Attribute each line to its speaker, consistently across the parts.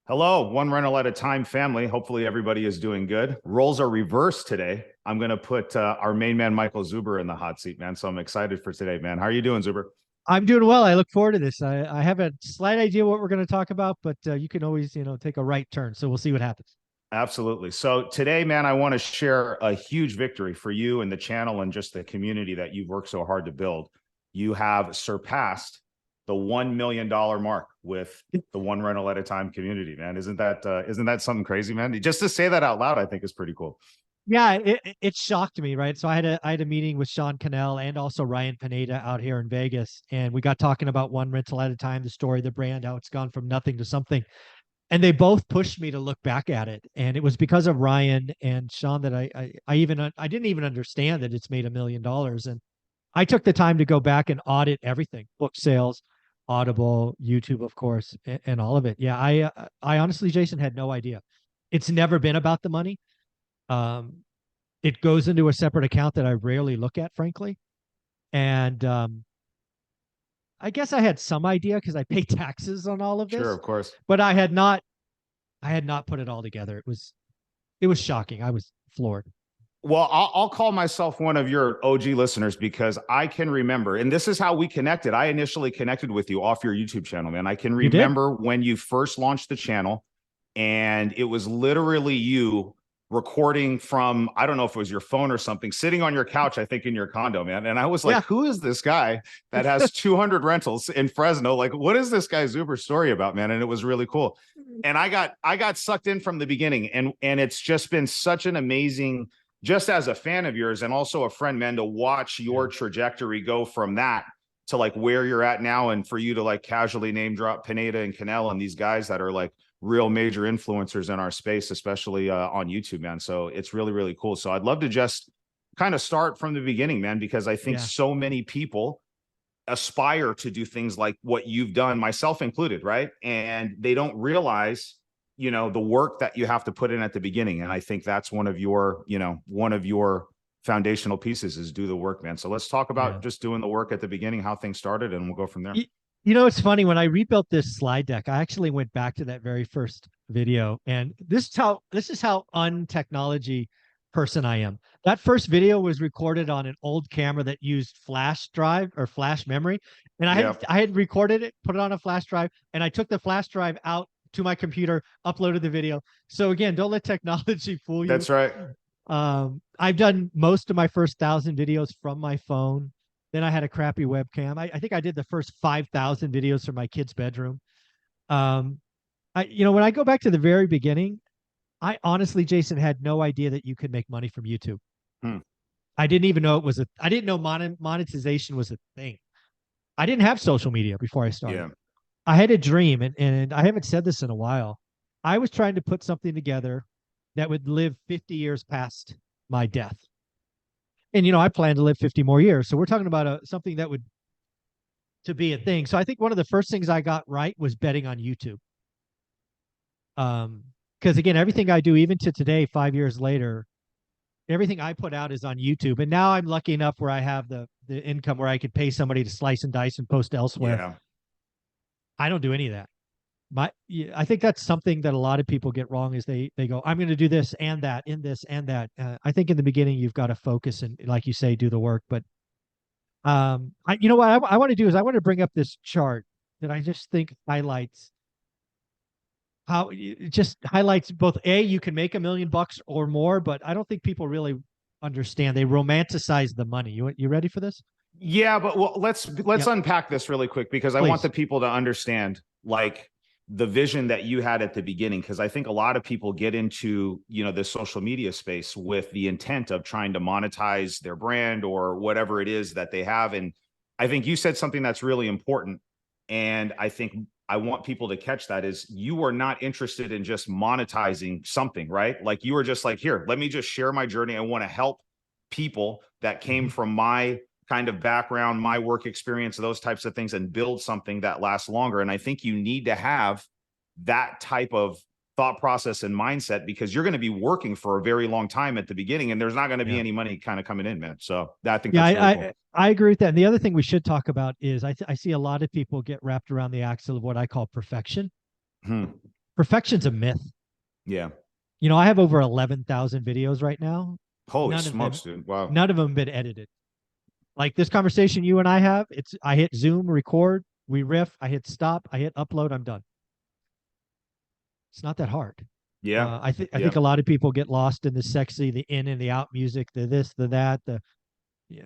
Speaker 1: Hello, one rental at a time family. Hopefully everybody is doing good. Roles are reversed today. I'm going to put our main man, Michael Zuber, in the hot seat, man. So I'm excited for today, man. How are you doing, Zuber?
Speaker 2: I'm doing well. I look forward to this. I have a slight idea what we're going to talk about, but you can always, take a right turn. So we'll see what happens.
Speaker 1: Absolutely. So today, man, I want to share a huge victory for you and the channel and just the community that you've worked so hard to build. You have surpassed the $1 million mark with the one rental at a time community, man. Isn't that something crazy, man? Just to say that out loud, I think is pretty cool.
Speaker 2: Yeah, it shocked me, right? So I had a meeting with Sean Cannell and also Ryan Pineda out here in Vegas, and we got talking about one rental at a time, the story, the brand, how it's gone from nothing to something. And they both pushed me to look back at it. And it was because of Ryan and Sean that I didn't even understand that it's made $1 million. And I took the time to go back and audit everything, book sales, Audible, YouTube, of course, and all of it. Yeah, I honestly, Jason, had no idea. It's never been about the money. Um, it goes into a separate account that I rarely look at, frankly. And I guess I had some idea because I pay taxes on all of
Speaker 1: Sure,
Speaker 2: this,
Speaker 1: of course.
Speaker 2: but I had not put it all together. It was shocking. I was floored.
Speaker 1: Well, I'll call myself one of your OG listeners because I can remember, and this is how we connected. I initially connected with you off your YouTube channel, man. I can
Speaker 2: You did?
Speaker 1: remember when you first launched the channel, and it was literally you recording from, I don't know if it was your phone or something, sitting on your couch, I think in your condo, man. And I was like,
Speaker 2: Yeah.
Speaker 1: who is this guy that has 200 rentals in Fresno? Like, what is this guy's Uber story about, man? And it was really cool. And I got sucked in from the beginning, and it's just been such an amazing, just as a fan of yours and also a friend, man, to watch your trajectory go from that to like where you're at now, and for you to like casually name drop Pineda and Cannell and these guys that are like real major influencers in our space, especially on YouTube, man. So it's really, really cool. So I'd love to just kind of start from the beginning, man, because I think
Speaker 2: Yeah.
Speaker 1: so many people aspire to do things like what you've done, myself included, right? And they don't realize, the work that you have to put in at the beginning. And I think that's one of your foundational pieces is do the work, man. So let's talk
Speaker 2: Yeah.
Speaker 1: about just doing the work at the beginning, how things started, and we'll go from there.
Speaker 2: You, it's funny when I rebuilt this slide deck, I actually went back to that very first video, and this is how untechnology person I am. That first video was recorded on an old camera that used flash drive or flash memory, and I
Speaker 1: Yeah,
Speaker 2: had I had recorded it, put it on a flash drive, and I took the flash drive out to my computer, uploaded the video. So again, don't let technology fool you.
Speaker 1: that's right.
Speaker 2: I've done most of my first 1,000 videos from my phone. Then I had a crappy webcam. I think I did the first 5,000 videos from my kid's bedroom. Um, when I go back to the very beginning, I honestly, Jason, had no idea that you could make money from YouTube.
Speaker 1: Hmm.
Speaker 2: I didn't even know I didn't know monetization was a thing. I didn't have social media before I started.
Speaker 1: Yeah.
Speaker 2: I had a dream, and I haven't said this in a while. I was trying to put something together that would live 50 years past my death. And I plan to live 50 more years. So we're talking about something that would to be a thing. So I think one of the first things I got right was betting on YouTube. Because again, everything I do, even to today, 5 years later, everything I put out is on YouTube. And now I'm lucky enough where I have the income where I could pay somebody to slice and dice and post elsewhere.
Speaker 1: Yeah.
Speaker 2: I don't do any of that. I think that's something that a lot of people get wrong is they go, I'm going to do this and that in this and that. I think in the beginning you've got to focus and, like you say, do the work. But what I want to do is I want to bring up this chart that I just think highlights how it just highlights both you can make $1 million or more, but I don't think people really understand. They romanticize the money. You ready for this?
Speaker 1: Yeah, but well, let's
Speaker 2: Yeah,
Speaker 1: unpack this really quick because I want
Speaker 2: please.
Speaker 1: the people to understand like the vision that you had at the beginning, because I think a lot of people get into, this social media space with the intent of trying to monetize their brand or whatever it is that they have. And I think you said something that's really important. And I think I want people to catch that is you were not interested in just monetizing something, right? Like you were just like, here, let me just share my journey. I want to help people that came
Speaker 2: Mhm.
Speaker 1: from my kind of background, my work experience, those types of things, and build something that lasts longer. And I think you need to have that type of thought process and mindset because you're going to be working for a very long time at the beginning and there's not going to be
Speaker 2: Yeah.
Speaker 1: any money kind of coming in, man. So I think
Speaker 2: Yeah,
Speaker 1: that's really
Speaker 2: I,
Speaker 1: cool.
Speaker 2: I I agree with that. And the other thing we should talk about is I see a lot of people get wrapped around the axle of what I call perfection.
Speaker 1: Hmm.
Speaker 2: Perfection's a myth.
Speaker 1: Yeah.
Speaker 2: You know, I have over 11,000 videos right now.
Speaker 1: Holy
Speaker 2: None of them,
Speaker 1: smokes, dude. Wow.
Speaker 2: none of them been edited. Like this conversation you and I have, I hit Zoom, record, we riff, I hit stop, I hit upload, I'm done. It's not that hard.
Speaker 1: Yeah.
Speaker 2: I
Speaker 1: Yeah.
Speaker 2: think a lot of people get lost in the sexy, the in and the out music, the this, the that, the yeah.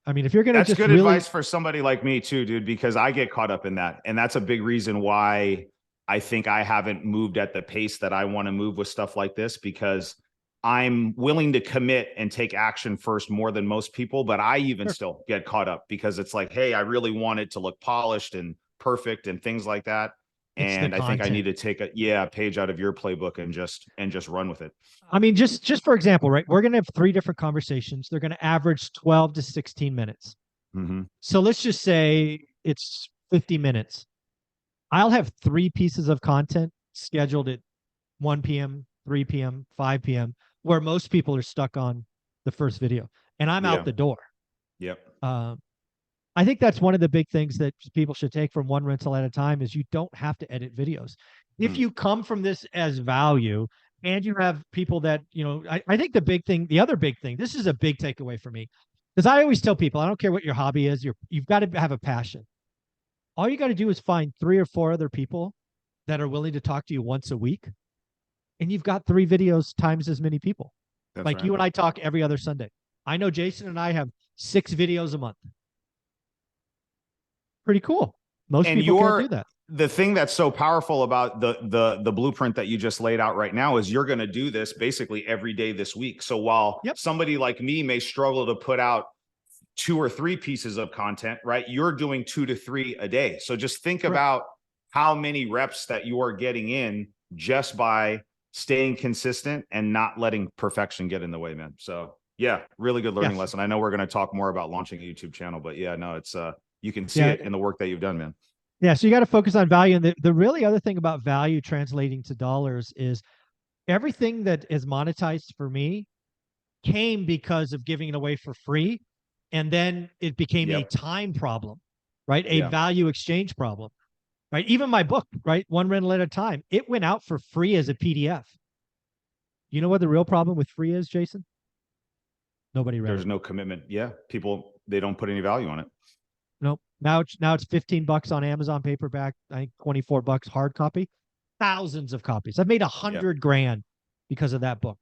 Speaker 2: I mean, if you're gonna
Speaker 1: That's
Speaker 2: just
Speaker 1: good
Speaker 2: really
Speaker 1: advice for somebody like me too, dude, because I get caught up in that. And that's a big reason why I think I haven't moved at the pace that I want to move with stuff like this, because I'm willing to commit and take action first more than most people. But I even
Speaker 2: sure,
Speaker 1: still get caught up because it's like, hey, I really want it to look polished and perfect and things like that.
Speaker 2: it's the
Speaker 1: And I think I need
Speaker 2: content.
Speaker 1: to take a page out of your playbook and just run with it.
Speaker 2: I mean, just for example, right? We're gonna have 3 different conversations. They're gonna average 12 to 16 minutes.
Speaker 1: Mm-hmm.
Speaker 2: So let's just say it's 50 minutes. I'll have 3 pieces of content scheduled at 1 p.m., 3 p.m., 5 p.m., where most people are stuck on the first video, and I'm out
Speaker 1: Yeah.
Speaker 2: the door.
Speaker 1: Yep.
Speaker 2: I think that's one of the big things that people should take from one rental at a time is you don't have to edit videos. If you come from this as value and you have people that, you know, I think the other big thing, this is a big takeaway for me, because I always tell people, I don't care what your hobby is, you've got to have a passion. All you got to do is find 3 or 4 other people that are willing to talk to you once a week, and you've got 3 videos times as many people.
Speaker 1: That's
Speaker 2: Like
Speaker 1: right.
Speaker 2: you and I talk every other Sunday. I know Jason and I have 6 videos a month. Pretty cool. Most
Speaker 1: And
Speaker 2: people can't do that.
Speaker 1: the thing that's so powerful about the blueprint that you just laid out right now is you're going to do this basically every day this week. So while somebody like me may struggle to put out 2 or 3 pieces of content, right? You're doing 2 to 3 a day. So just think about how many reps that you are getting in just by staying consistent and not letting perfection get in the way, man. So yeah, really good learning lesson. I know we're going to talk more about launching a YouTube channel, but yeah, no, it's you can see it in the work that you've done, man.
Speaker 2: Yeah, so you got to focus on value. And the really other thing about value translating to dollars is everything that is monetized for me came because of giving it away for free. And then it became a time problem, right? A value exchange problem, right? Even my book, right? One rental at a time, it went out for free as a PDF. You know what the real problem with free is, Jason? Nobody read it.
Speaker 1: There's no commitment. Yeah. People, they don't put any value on it.
Speaker 2: Nope. Now it's $15 on Amazon paperback. I think $24 hard copy. Thousands of copies. I've made 100 grand because of that book.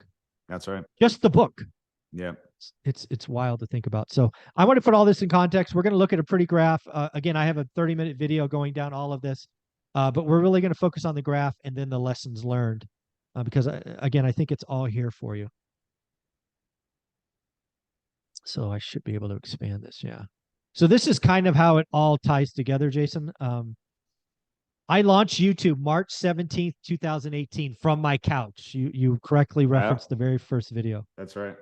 Speaker 1: That's right.
Speaker 2: Just the book.
Speaker 1: Yeah.
Speaker 2: It's wild to think about. So I want to put all this in context. We're going to look at a pretty graph. Again, I have a 30-minute video going down all of this, but we're really going to focus on the graph and then the lessons learned, because again, I think it's all here for you. So I should be able to expand this. Yeah. So this is kind of how it all ties together, Jason. I launched YouTube March 17th, 2018 from my couch. You correctly referenced the very first video.
Speaker 1: That's right.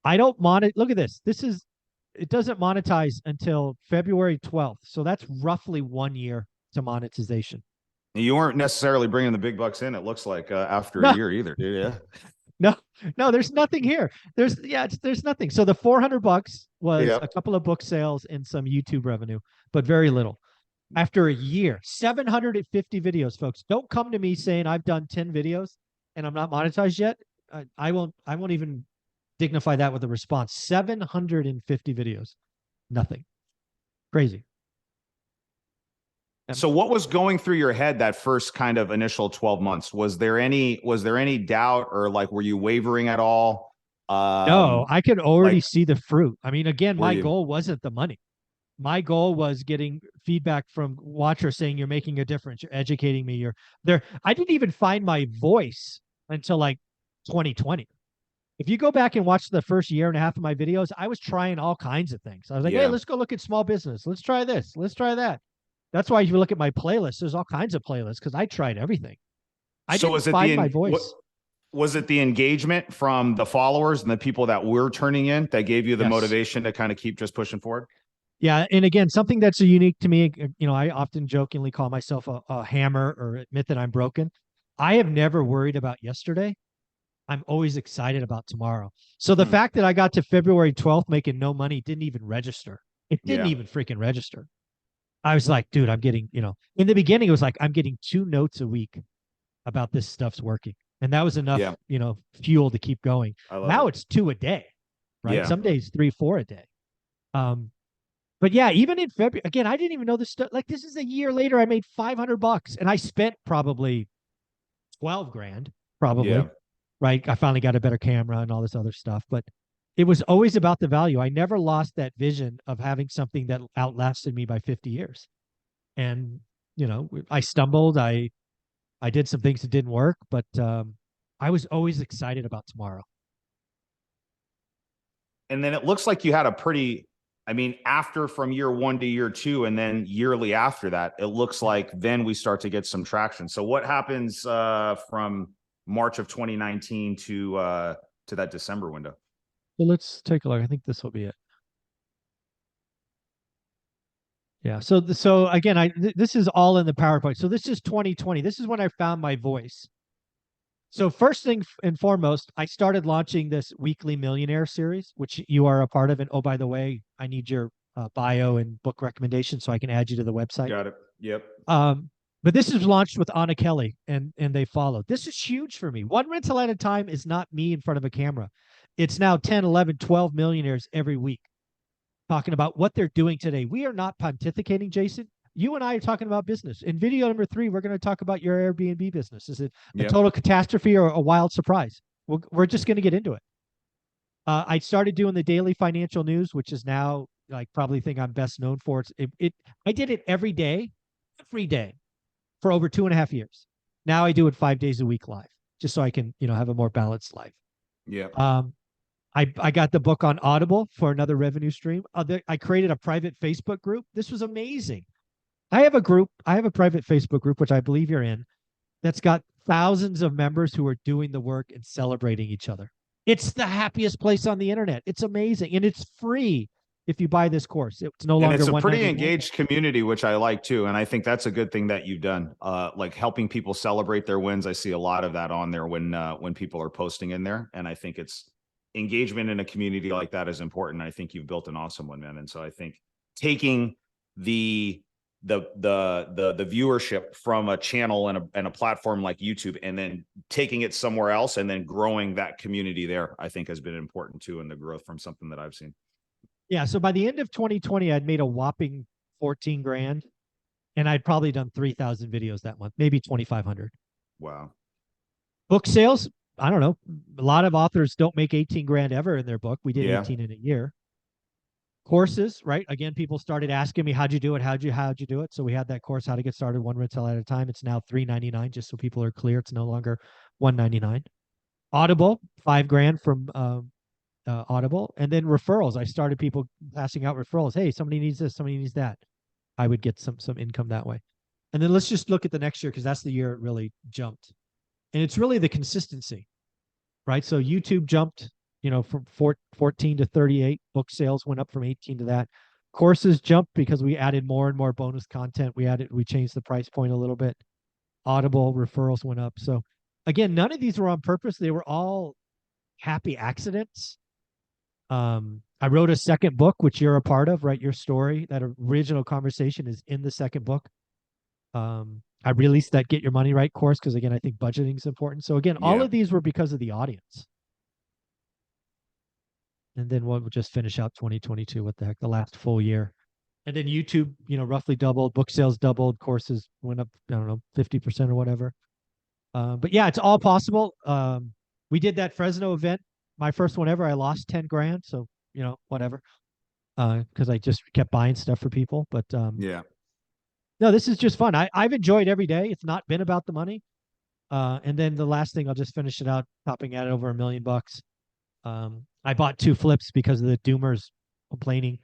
Speaker 2: I don't monetize. Look at this. It doesn't monetize until February 12th. So that's roughly 1 year to monetization.
Speaker 1: You weren't necessarily bringing the big bucks in, it looks like, after a year either, dude. Yeah.
Speaker 2: No, there's nothing here. There's nothing. So the $400 was a couple of book sales and some YouTube revenue, but very little. After a year, 750 videos, folks. Don't come to me saying I've done 10 videos and I'm not monetized yet. I won't even dignify that with a response. 750 videos. Nothing. Crazy.
Speaker 1: So what was going through your head that first kind of initial 12 months? Was there any doubt, or like, were you wavering at all?
Speaker 2: No, I could already see the fruit. I mean, again, my goal wasn't the money. My goal was getting feedback from watchers saying you're making a difference. You're educating me. You're there. I didn't even find my voice until like 2020. If you go back and watch the first year and a half of my videos, I was trying all kinds of things. I was like, hey, let's go look at small business. Let's try this. Let's try that. That's why if you look at my playlist, there's all kinds of playlists because I tried everything. I didn't find my voice.
Speaker 1: Was it the engagement from the followers and the people that were turning in that gave you the motivation to kind of keep just pushing forward?
Speaker 2: Yeah. And again, something that's unique to me, you know, I often jokingly call myself a hammer or admit that I'm broken. I have never worried about yesterday. I'm always excited about tomorrow. So the fact that I got to February 12th making no money didn't even register. It didn't even freaking register. I was like, dude, I'm getting, you know, in the beginning, it was like, I'm getting 2 notes a week. about this stuff's working. And that was enough,
Speaker 1: Yeah.
Speaker 2: fuel to keep going.
Speaker 1: I love
Speaker 2: Now
Speaker 1: it.
Speaker 2: it's 2 a day, right?
Speaker 1: Yeah.
Speaker 2: Some days 3, 4 a day. But yeah, even in February, again, I didn't even know this stuff. Like, this is a year later, I made $500 and I spent probably 12 grand,
Speaker 1: Yeah.
Speaker 2: probably, right? I finally got a better camera and all this other stuff, but it was always about the value. I never lost that vision of having something that outlasted me by 50 years. And, I stumbled, I did some things that didn't work, but I was always excited about tomorrow.
Speaker 1: And then it looks like you had a pretty, I mean, after from year 1 to year 2, and then yearly after that, it looks like then we start to get some traction. So what happens from March of 2019 to that December window?
Speaker 2: So let's take a look. I think this will be it. Yeah. So again, this is all in the PowerPoint. So this is 2020. This is when I found my voice. So first thing and foremost, I started launching this weekly millionaire series, which you are a part of. And oh, by the way, I need your bio and book recommendation so I can add you to the website.
Speaker 1: Got it. Yep.
Speaker 2: But this is launched with Anna Kelly, and they followed. This is huge for me. One rental at a time is not me in front of a camera. It's now 10, 11, 12 millionaires every week talking about what they're doing today. We are not pontificating, Jason. You and I are talking about business. In video number 3, we're going to talk about your Airbnb business. Is it a total catastrophe or a wild surprise? We're just going to get into it. I started doing the daily financial news, which is now like probably the thing I'm best known for. I did it every day for over 2.5 years. Now I do it 5 days a week live, just so I can, have a more balanced life.
Speaker 1: Yeah.
Speaker 2: I got the book on Audible for another revenue stream. I created a private Facebook group. This was amazing. I have a private Facebook group, which I believe you're in, that's got thousands of members who are doing the work and celebrating each other. It's the happiest place on the internet. It's amazing. And it's free if you buy this course. It's no longer,
Speaker 1: and it's a pretty
Speaker 2: $199.
Speaker 1: engaged community, which I like too. And I think that's a good thing that you've done. Like helping people celebrate their wins. I see a lot of that on there when people are posting in there. And I think it's engagement in a community like that is important. I think you've built an awesome one, man. And so I think taking the viewership from a channel and a platform like YouTube, and then taking it somewhere else and then growing that community there, I think has been important too in the growth from something that I've seen.
Speaker 2: Yeah. So by the end of 2020, I'd made a whopping 14 grand, and I'd probably done 3,000 videos that month, maybe 2,500.
Speaker 1: Wow.
Speaker 2: Book sales, I don't know. A lot of authors don't make 18 grand ever in their book. We did 18 in a year. Courses, right? Again, people started asking me, how'd you do it? How'd you do it? So we had that course, how to get started one rental at a time. It's now $399, just so people are clear. It's no longer $199. Audible, 5 grand from Audible. And then referrals. I started people passing out referrals. Hey, somebody needs this, somebody needs that. I would get some income that way. And then let's just look at the next year, because that's the year it really jumped. And it's really the consistency, right? So YouTube jumped, from 14 to 38. Book sales went up from 18 to that. Courses jumped because we added more and more bonus content. We changed the price point a little bit. Audible referrals went up. So again, none of these were on purpose. They were all happy accidents. I wrote a second book, which you're a part of, right? Your story, that original conversation is in the second book. I released that Get Your Money Right course because, again, I think budgeting is important. So again, all of these were because of the audience. And then we'll just finish out 2022. What the heck, the last full year. And then YouTube, roughly doubled. Book sales doubled. Courses went up, I don't know, 50% or whatever. But yeah, it's all possible. We did that Fresno event, my first one ever. I lost 10 grand. So, whatever. Because I just kept buying stuff for people. But no, this is just fun. I've enjoyed every day. It's not been about the money. And then the last thing, I'll just finish it out, topping at over $1 million. I bought 2 flips because of the doomers complaining.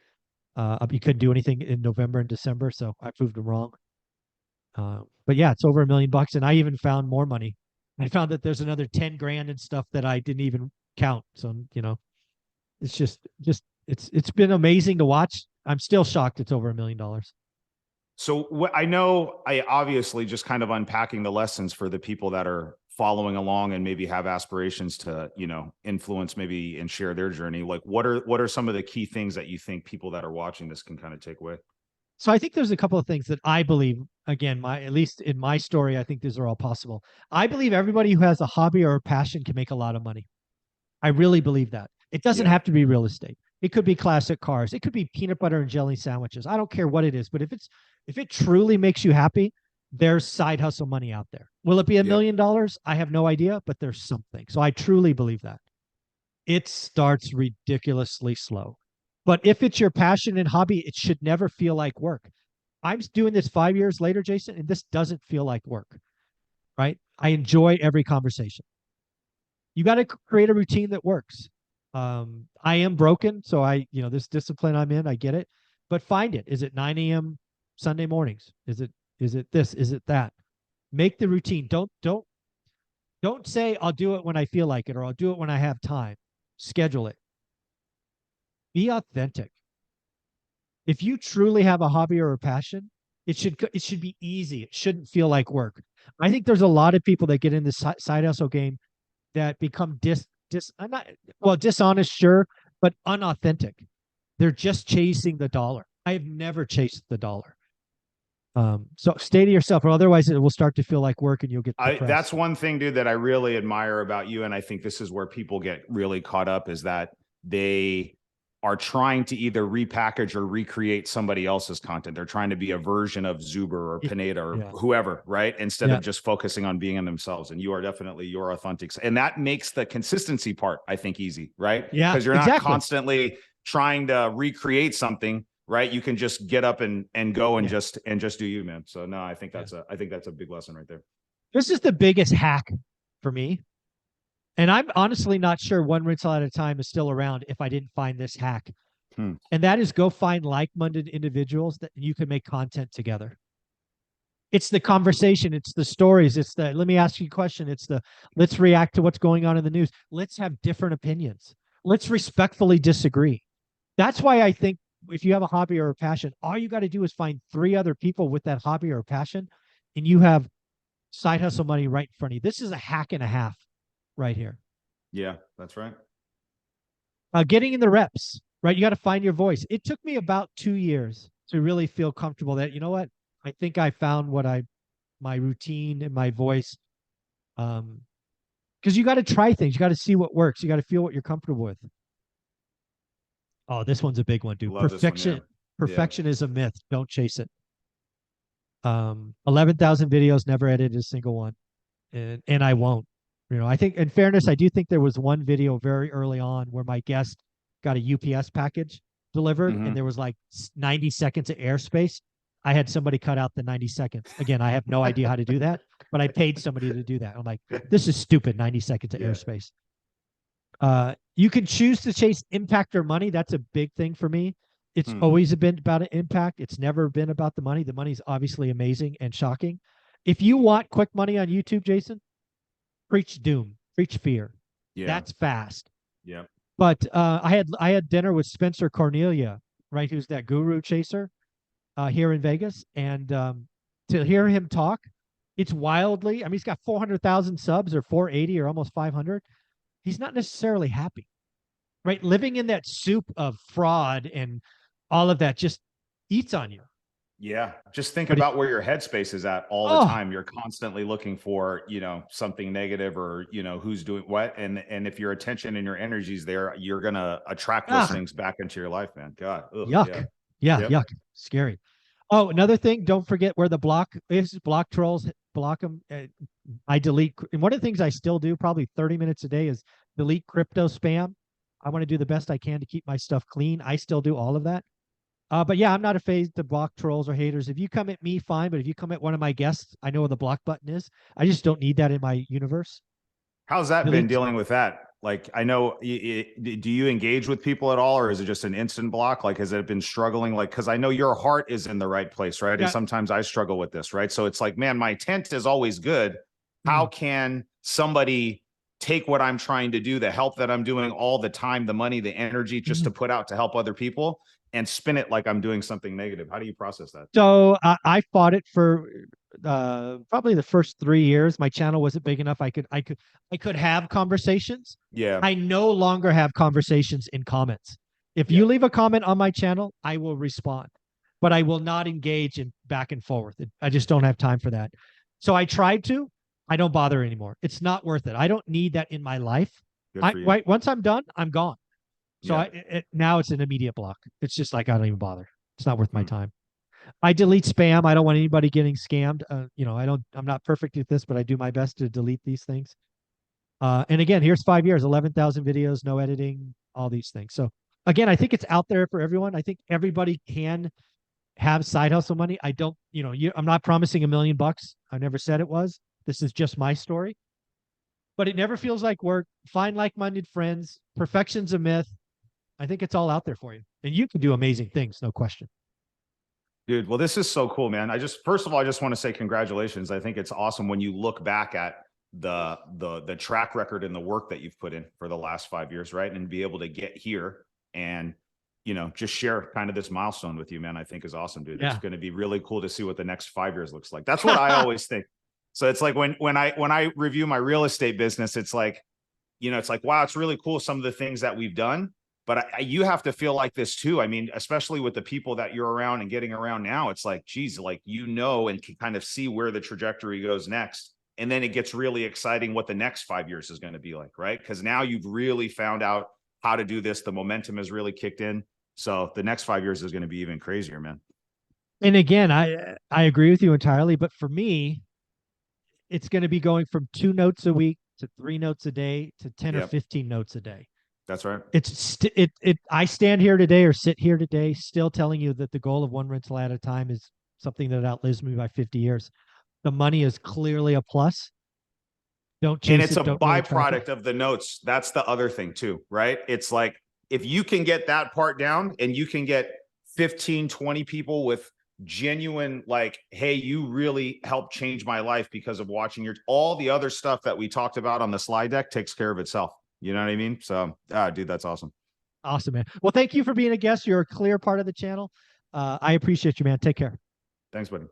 Speaker 2: You couldn't do anything in November and December, so I proved them wrong. But yeah, it's over $1 million, and I even found more money. I found that there's another 10 grand and stuff that I didn't even count. So it's just it's been amazing to watch. I'm still shocked it's over $1 million.
Speaker 1: So I know I obviously just kind of unpacking the lessons for the people that are following along and maybe have aspirations to, influence maybe and share their journey. Like what are some of the key things that you think people that are watching this can kind of take away?
Speaker 2: So I think there's a couple of things that I believe again, at least in my story, I think these are all possible. I believe everybody who has a hobby or a passion can make a lot of money. I really believe that. It doesn't
Speaker 1: Yeah.
Speaker 2: have to be real estate. It could be classic cars. It could be peanut butter and jelly sandwiches. I don't care what it is, but if it truly makes you happy, there's side hustle money out there. Will it be $1
Speaker 1: Yep.
Speaker 2: million? I have no idea, but there's something. So I truly believe that. It starts ridiculously slow. But if it's your passion and hobby, it should never feel like work. I'm doing this 5 years later, Jason, and this doesn't feel like work, right? I enjoy every conversation. You got to create a routine that works. I am broken, so this discipline I'm in, I get it, but find it. Is it 9 a.m. Sunday mornings? Is it this? Is it that? Make the routine. Don't say I'll do it when I feel like it or I'll do it when I have time. Schedule it. Be authentic. If you truly have a hobby or a passion, it should be easy. It shouldn't feel like work. I think there's a lot of people that get in this side hustle game that become dishonest, sure, but unauthentic. They're just chasing the dollar. I have never chased the dollar. So stay to yourself, or otherwise it will start to feel like work and you'll get depressed.
Speaker 1: That's one thing, dude, that I really admire about you. And I think this is where people get really caught up, is that they are trying to either repackage or recreate somebody else's content. They're trying to be a version of Zuber or Pineda or whoever, right? Instead of just focusing on being in themselves. And you are definitely your authentic. And that makes the consistency part, I think, easy, right?
Speaker 2: Yeah.
Speaker 1: Because you're not constantly trying to recreate something, right? You can just get up and go and just do you, man. So no, I think that's a big lesson right there.
Speaker 2: This is the biggest hack for me. And I'm honestly not sure one rental at a time is still around if I didn't find this hack. And that is, go find like-minded individuals that you can make content together. It's the conversation. It's the stories. It's the, let me ask you a question. It's the, let's react to what's going on in the news. Let's have different opinions. Let's respectfully disagree. That's why I think if you have a hobby or a passion, all you got to do is find 3 other people with that hobby or passion, and you have side hustle money right in front of you. This is a hack and a half right here.
Speaker 1: Yeah, that's right.
Speaker 2: Getting in the reps, right? You got to find your voice. It took me about 2 years to really feel comfortable that, you know what, I think I found my routine and my voice. Because you got to try things. You got to see what works. You got to feel what you're comfortable with. Oh, this one's a big one, dude. Perfection is a myth. Don't chase it. 11,000 videos, never edited a single one. And I won't. I think, in fairness, I do think there was one video very early on where my guest got a UPS package delivered, and there was like 90 seconds of airspace. I had somebody cut out the 90 seconds. Again, I have no idea how to do that, but I paid somebody to do that. I'm like, this is stupid, 90 seconds of airspace. You can choose to chase impact or money. That's a big thing for me. It's always been about an impact. It's never been about the money. The money's obviously amazing and shocking. If you want quick money on YouTube, Jason, preach doom, preach fear. Yeah. That's fast.
Speaker 1: Yeah.
Speaker 2: But I had dinner with Spencer Cornelia, right? Who's that guru chaser here in Vegas. And to hear him talk, it's wildly, I mean, he's got 400,000 subs, or 480 or almost 500. He's not necessarily happy, right? Living in that soup of fraud and all of that just eats on you.
Speaker 1: Yeah. Just think about where your headspace is at all the time. You're constantly looking for, something negative, or, who's doing what. And if your attention and your energy's there, you're going to attract those things back into your life, man. God. Ugh,
Speaker 2: yuck. Yeah. Yuck. Scary. Oh, another thing, don't forget where the block is. Block trolls, block them. I delete. And one of the things I still do probably 30 minutes a day is delete crypto spam. I want to do the best I can to keep my stuff clean. I still do all of that. But yeah, I'm not afraid to block trolls or haters. If you come at me, fine. But if you come at one of my guests, I know where the block button is. I just don't need that in my universe.
Speaker 1: How's that been dealing with that? Like, I know, do you engage with people at all, or is it just an instant block? Like, has it been struggling? Like, because I know your heart is in the right place, right? Yeah. And sometimes I struggle with this, right? So it's like, man, my intent is always good. How can somebody take what I'm trying to do, the help that I'm doing all the time, the money, the energy just to put out to help other people, and spin it like I'm doing something negative? How do you process that?
Speaker 2: So I fought it for probably the first 3 years. My channel wasn't big enough. I could have conversations.
Speaker 1: Yeah.
Speaker 2: I no longer have conversations in comments. If you leave a comment on my channel, I will respond. but I will not engage in back and forth. I just don't have time for that. So I tried to. I don't bother anymore. It's not worth it. I don't need that in my life.
Speaker 1: Good for you.
Speaker 2: Right, once I'm done, I'm gone. So
Speaker 1: Yeah.
Speaker 2: now it's an immediate block. It's just like I don't even bother. It's not worth my
Speaker 1: Hmm.
Speaker 2: time. I delete spam. I don't want anybody getting scammed. I'm not perfect at this, but I do my best to delete these things. And again, here's 5 years, 11,000 videos, no editing, all these things. So again, I think it's out there for everyone. I think everybody can have side hustle money. I don't, I'm not promising $1 million. I never said it was. This is just my story. But it never feels like work. Find like-minded friends. Perfection's a myth. I think it's all out there for you. And you can do amazing things, no question.
Speaker 1: Dude, well, this is so cool, man. First of all, I just want to say congratulations. I think it's awesome when you look back at the track record and the work that you've put in for the last 5 years, right? And be able to get here and, just share kind of this milestone with you, man, I think is awesome, dude.
Speaker 2: Yeah.
Speaker 1: It's going to be really cool to see what the next 5 years looks like. That's what I always think. So it's like when I review my real estate business, it's like, it's like, wow, it's really cool. Some of the things that we've done, but you have to feel like this too. I mean, especially with the people that you're around and getting around now, it's like, geez, like, and can kind of see where the trajectory goes next. And then it gets really exciting what the next 5 years is going to be like, right? Because now you've really found out how to do this. The momentum has really kicked in. So the next 5 years is going to be even crazier, man.
Speaker 2: And again, I agree with you entirely. But for me, it's going to be going from 2 notes a week to 3 notes a day to 10 or 15 notes a day.
Speaker 1: That's right.
Speaker 2: I stand here today or sit here today still telling you that the goal of one rental at a time is something that outlives me by 50 years. The money is clearly a plus. Don't chase it.
Speaker 1: And it's a
Speaker 2: don't really
Speaker 1: byproduct of the notes. That's the other thing too, right? It's like, if you can get that part down and you can get 15, 20 people with genuine, like, hey, you really helped change my life because of watching all the other stuff that we talked about on the slide deck takes care of itself. You know what I mean? So, dude, that's awesome.
Speaker 2: Awesome, man. Well, thank you for being a guest. You're a clear part of the channel. I appreciate you, man. Take care.
Speaker 1: Thanks, buddy.